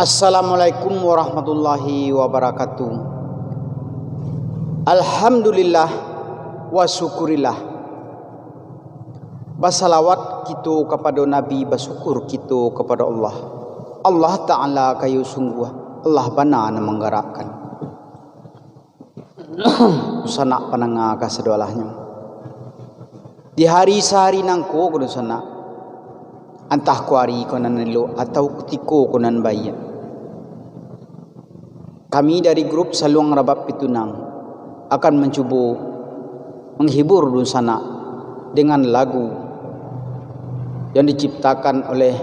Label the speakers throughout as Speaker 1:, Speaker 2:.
Speaker 1: Assalamualaikum warahmatullahi wabarakatuh. Alhamdulillah wa syukurillah. Basalawat kita kepada Nabi, bersyukur kita kepada Allah. Allah Ta'ala kayu sungguh Allah bana menggerakkan sanak pananga kasedolahnya di hari sehari nangko kudu sanak antah kuari konan nelo atau kutiko konan bayi. Kami dari grup Saluang Rabab Pitunang akan mencoba menghibur dusana dengan lagu yang diciptakan oleh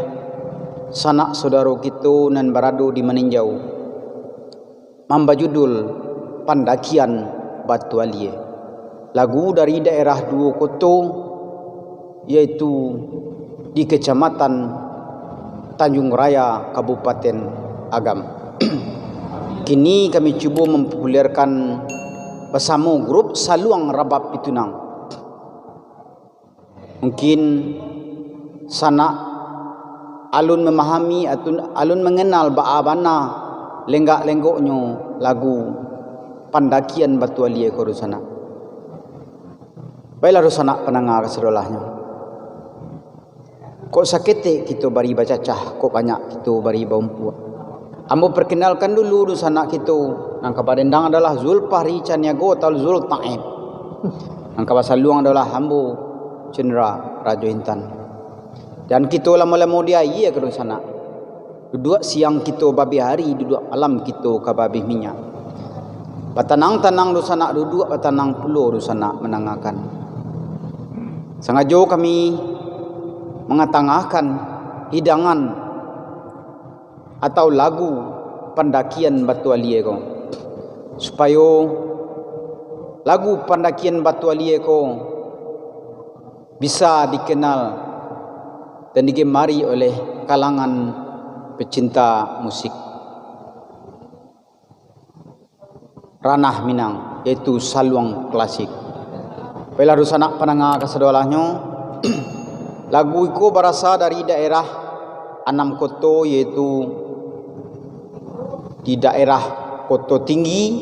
Speaker 1: sanak saudara kita nan berada di meninjau, mamba judul Pandakian Batu Alie. Lagu dari daerah dua kota, yaitu di Kecamatan Tanjung Raya, Kabupaten Agam. Kini kami cuba mempopulerkan bersama grup Saluang Rabab Pitunang. Mungkin sanak alun memahami atau alun mengenal bagaimana lenggak-lenggoknya lagu Pandakian Batu Alie koru sana. Baiklah rusana pendengar kesedolahnya. Kok sakit kita bari baca cah, kok banyak kita bari bumpu. Ambo perkenalkan dulu rusana kita. Nang kapadendang adalah Zulfahri Caniago atau Zul Taib. Nang kabasaluang adalah Ambo Cendera Rajo Intan. Dan kita lama-lama dia iya ke sana. Duduk siang kita babi hari, duduk malam kita ke babi minyak. Patanang-tanang do sana duduk, patanang pulau do sana menangakan. Sengaja kami mengatangahkan hidangan atau lagu Pandakian Batu Alie ko, supaya lagu Pandakian Batu Alie ko bisa dikenal dan digemari oleh kalangan pecinta musik ranah Minang, yaitu saluang klasik. Baiklah rusana pendengar kesedolahnya, lagu itu berasal dari daerah Anam Koto, yaitu di daerah Koto Tinggi,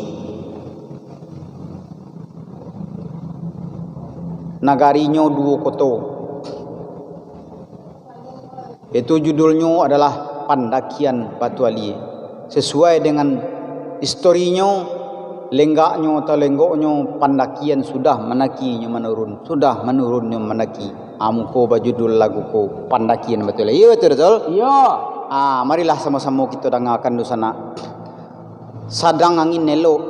Speaker 1: Nagarinya dua Koto. Itu judulnya adalah Pandakian Batu Alie. Sesuai dengan historinya, lenggaknya atau lenggoknya pandakian sudah menakinya menurun, sudah menurunnya menaki. Amuko bajudul lagu ko Pandakian Batu Alie. Iya betul? Iya. Marilah sama-sama kita dengarkan di sana. Sadang angin nelo,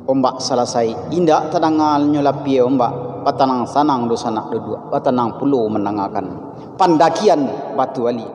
Speaker 1: ombak selesai. Indah terdengar nyolapi ombak. Patanang sanang do sana duduk, patanang pulau mendengarkan Pandakian Batu Alie.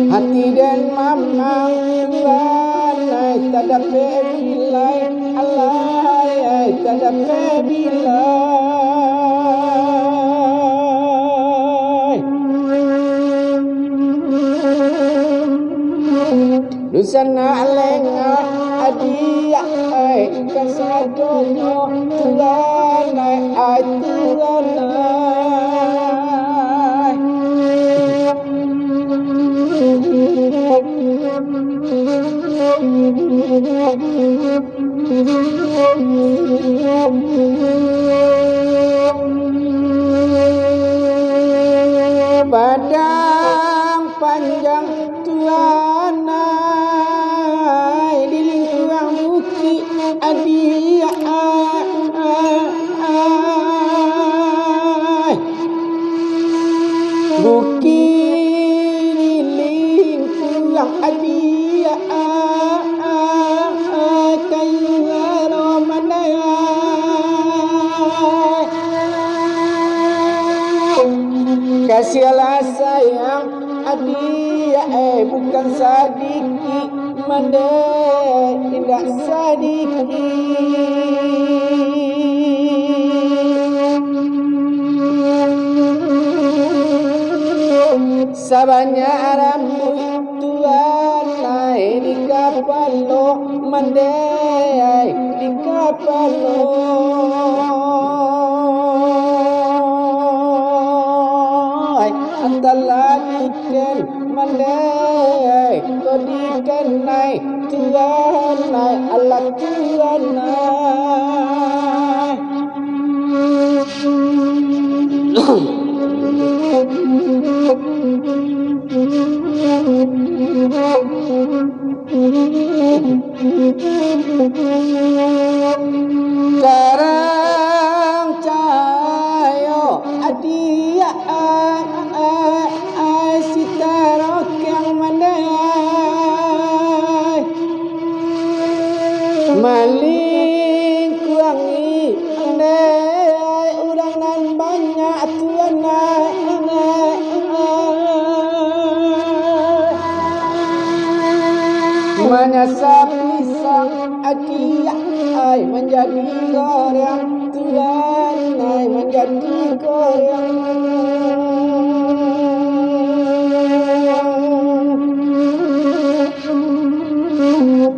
Speaker 2: Hati dan mamang tuan tak dapat bilai Allah tak dapat bilai Lusana lengah adia kasadono tuan Tuhan ai Tuhan Padang panjang Tuhan di lingkungan bukit adia bukit di lingkungan adia kayu romanai kasihlah sayang adia bukan sadiki mande tidak sadiki sabanya rambut Tuhan naik di kapal lo mande di kapal lo antara diken mandai kau diken naik Tuhan naik Allah Tuhan naik Karang cahayo adia sitarok yang mandai maling kuangi andai udangan banyak Tuhan menyasar pisang adia menjadi goreng Tuhan menjadi goreng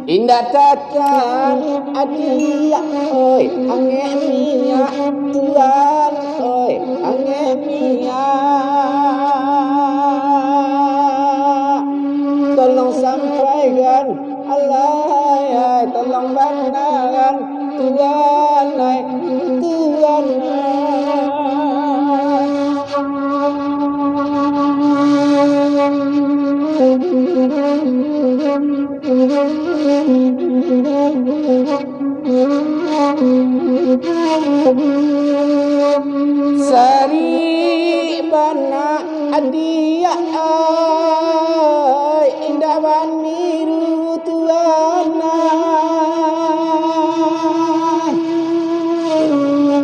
Speaker 2: indah takkan adia ange minyak Tuhan ange minyak tolong sampaikan Allah tolong bandaran Tuhan Tuhan Sari bana adia indah baniru Tuhan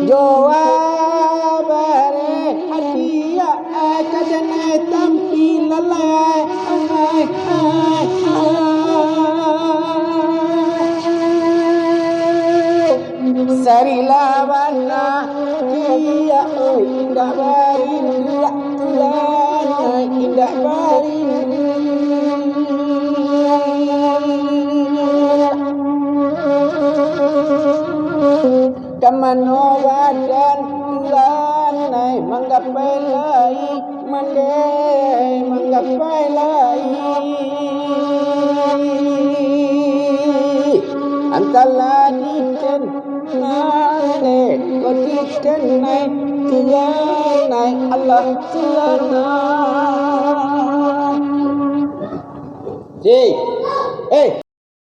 Speaker 2: jawabare adia kadane tampil lalai Sari lawana dia indah barindu Tuhan indah barindu kamano badan Tuhan menggapai lai mandai menggapai lai antara diken nale kotiken nai Tuhan Allah Tuhan nai